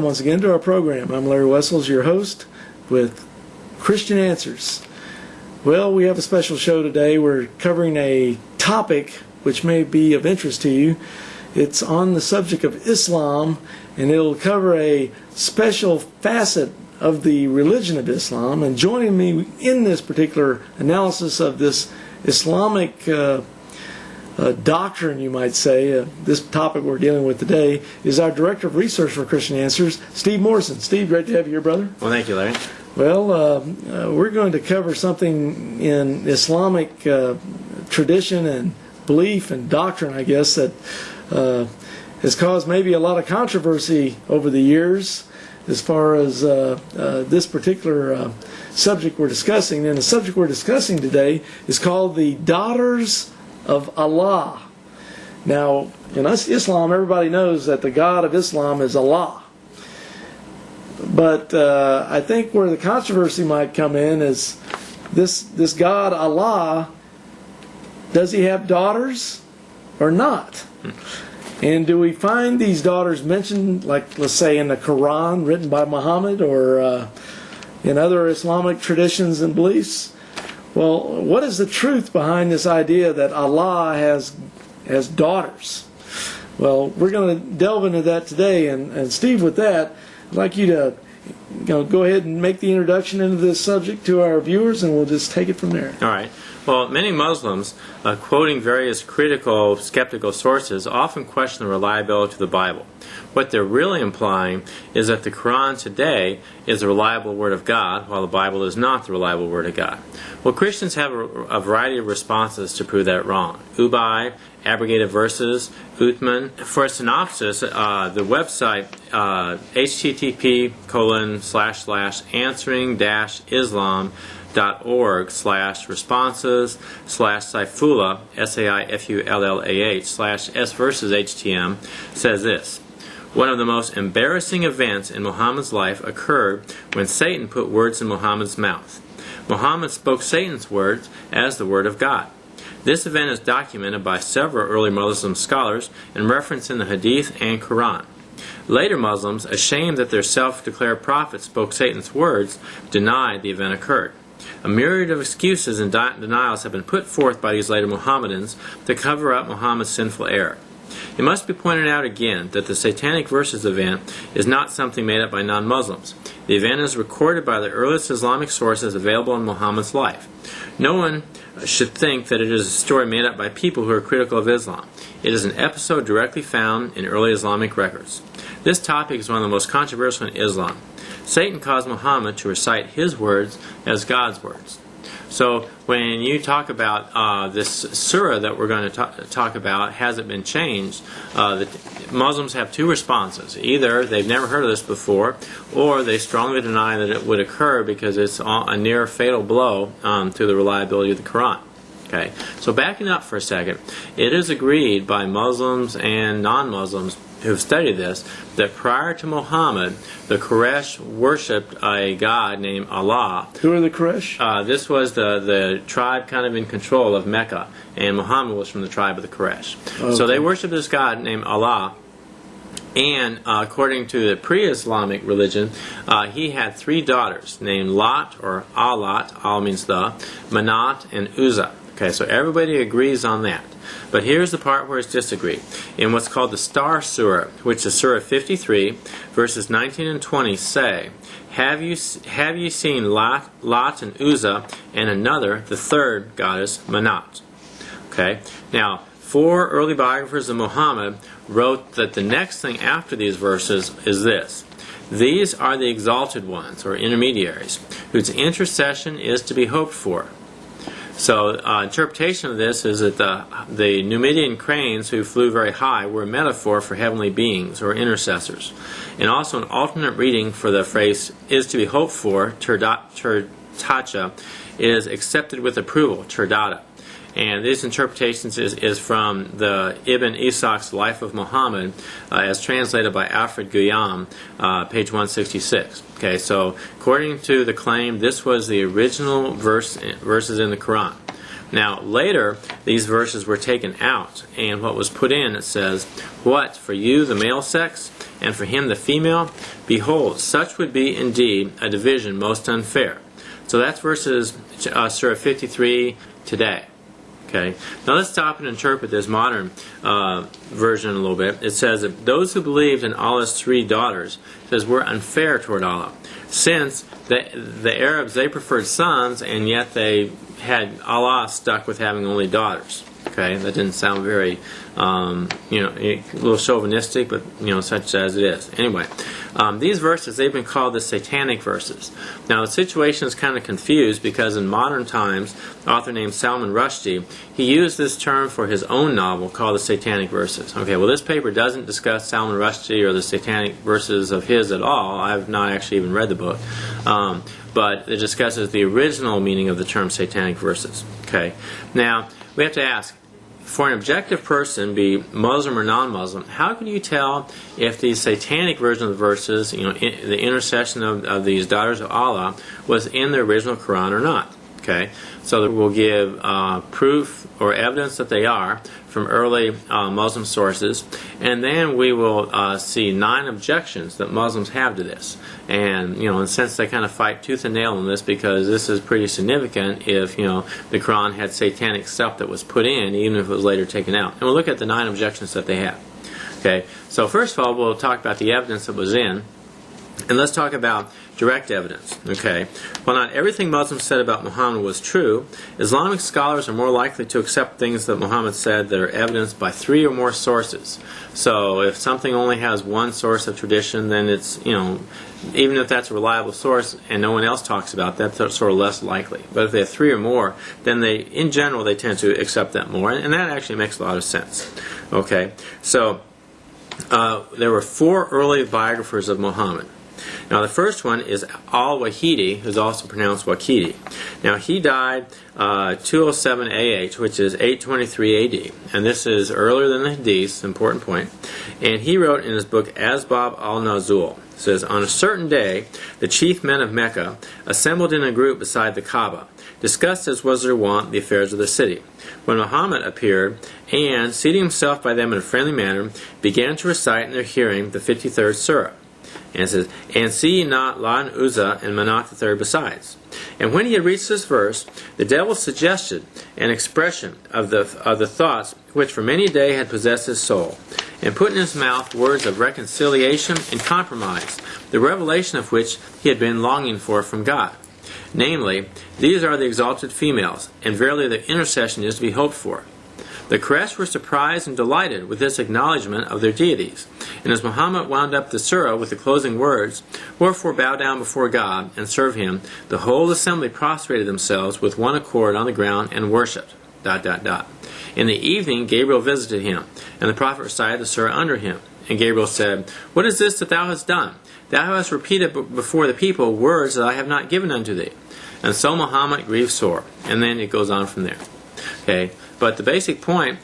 once again to our program. I'm Larry Wessels, your host with Christian Answers. Well, we have a special show today. We're covering a topic which may be of interest to you. It's on the subject of Islam, and it'll cover a special facet of the religion of Islam. And joining me in this particular analysis of this Islamic doctrine, you might say, this topic we're dealing with today, is our Director of Research for Christian Answers, Steve Morrison. Steve, great to have you here, brother. Well, thank you, Larry. Well, we're going to cover something in Islamic tradition and belief and doctrine, I guess, that has caused maybe a lot of controversy over the years as far as this particular subject we're discussing. And the subject we're discussing today is called the Daughters of Allah. Now, in Islam, everybody knows that the God of Islam is Allah. But I think where the controversy might come in is this God, Allah, does he have daughters or not? And do we find these daughters mentioned, like, let's say, in the Quran, written by Muhammad, or in other Islamic traditions and beliefs? Well, what is the truth behind this idea that Allah has daughters? Well, we're going to delve into that today. And Steve, with that, I'd like you to go ahead and make the introduction into this subject to our viewers, and we'll just take it from there. All right. Well, many Muslims, quoting various critical, skeptical sources, often question the reliability of the Bible. What they're really implying is that the Quran today is the reliable Word of God, while the Bible is not the reliable Word of God. Well, Christians have a variety of responses to prove that wrong. Ubai, abrogated verses, Uthman. For a synopsis, the website http://answering-islam.org/responses/Saifullah, SAIFULLAH/S-verses-HTM says this: one of the most embarrassing events in Muhammad's life occurred when Satan put words in Muhammad's mouth. Muhammad spoke Satan's words as the Word of God. This event is documented by several early Muslim scholars and referenced in the Hadith and Quran. Later Muslims, ashamed that their self-declared prophet spoke Satan's words, denied the event occurred. A myriad of excuses and denials have been put forth by these later Mohammedans to cover up Muhammad's sinful error. It must be pointed out again that the Satanic Verses event is not something made up by non-Muslims. The event is recorded by the earliest Islamic sources available in Muhammad's life. No one should think that it is a story made up by people who are critical of Islam. It is an episode directly found in early Islamic records. This topic is one of the most controversial in Islam. Satan caused Muhammad to recite his words as God's words. So when you talk about this surah that we're going to talk about, has it been changed, the Muslims have two responses. Either they've never heard of this before, or they strongly deny that it would occur because it's a near fatal blow to the reliability of the Quran. Okay, so backing up for a second, it is agreed by Muslims and non-Muslims who have studied this that prior to Muhammad, the Quraysh worshipped a god named Allah. Who are the Quraysh? This was the tribe kind of in control of Mecca, and Muhammad was from the tribe of the Quraysh. Okay. So they worshipped this god named Allah, and according to the pre-Islamic religion, he had three daughters named Lat, or Alat, Al means the, Manat, and Uzza. Okay, so everybody agrees on that. But here's the part where it's disagreed. In what's called the Star Surah, which is Surah 53, verses 19 and 20 say, Have you seen Lat and Uzza, and another, the third goddess, Manat? Okay, now, four early biographers of Muhammad wrote that the next thing after these verses is this: these are the exalted ones, or intermediaries, whose intercession is to be hoped for. So, interpretation of this is that the Numidian cranes who flew very high were a metaphor for heavenly beings, or intercessors. And also an alternate reading for the phrase is to be hoped for, Turtacha, is accepted with approval, Turdata. And these interpretations is from the Ibn Ishaq's Life of Muhammad, as translated by Alfred Guillaume, page 166. Okay, so according to the claim, this was the original verses in the Quran. Now, later, these verses were taken out, and what was put in, it says, "What, for you, the male sex? and for him the female? Behold, such would be indeed a division most unfair. So that's verses Surah 53 today. Okay. Now let's stop and interpret this modern version a little bit. It says that those who believed in Allah's 3 daughters, says, were unfair toward Allah, since the Arabs, they preferred sons, and yet they had Allah stuck with having only daughters. Okay, that didn't sound very, a little chauvinistic, but such as it is. Anyway, these verses, they've been called the Satanic verses. Now the situation is kind of confused because in modern times, an author named Salman Rushdie, he used this term for his own novel called the Satanic verses. Okay, well this paper doesn't discuss Salman Rushdie or the Satanic verses of his at all. I've not actually even read the book. But it discusses the original meaning of the term Satanic verses. Okay, now we have to ask, for an objective person, be Muslim or non-Muslim, how can you tell if the Satanic version of the verses, the intercession of these daughters of Allah, was in the original Quran or not? Okay, so we'll give proof or evidence that they are from early Muslim sources, and then we will see 9 objections that Muslims have to this. And in a sense, they kind of fight tooth and nail on this because this is pretty significant if the Quran had satanic stuff that was put in, even if it was later taken out. And we'll look at the 9 objections that they have. Okay, so first of all, we'll talk about the evidence that was in, and let's talk about direct evidence. Okay, while not everything Muslims said about Muhammad was true, Islamic scholars are more likely to accept things that Muhammad said that are evidenced by 3 or more sources. So if something only has one source of tradition, then it's, even if that's a reliable source and no one else talks about that, that's sort of less likely. But if they have 3 or more, then in general, they tend to accept that more, and that actually makes a lot of sense. Okay, so there were 4 early biographers of Muhammad. Now the first one is Al-Wahidi, who's also pronounced Waqidi. Now he died 207 AH, which is 823 AD, and this is earlier than the Hadith, important point. And he wrote in his book Asbab al-Nuzul, it says, on a certain day, the chief men of Mecca assembled in a group beside the Kaaba, discussed as was their wont the affairs of the city. When Muhammad appeared, and seating himself by them in a friendly manner, began to recite in their hearing the 53rd surah. And it says, and see ye not Lat and Uzza and Manat the third besides. And when he had reached this verse, the devil suggested an expression of the thoughts which for many a day had possessed his soul, and put in his mouth words of reconciliation and compromise, the revelation of which he had been longing for from God. Namely, these are the exalted females, and verily their intercession is to be hoped for. The Quraysh were surprised and delighted with this acknowledgement of their deities. And as Muhammad wound up the surah with the closing words, wherefore bow down before God and serve him, the whole assembly prostrated themselves with one accord on the ground and worshipped. ... In the evening Gabriel visited him, and the prophet recited the surah under him. And Gabriel said, what is this that thou hast done? Thou hast repeated before the people words that I have not given unto thee. And so Muhammad grieved sore. And then it goes on from there. Okay, but the basic point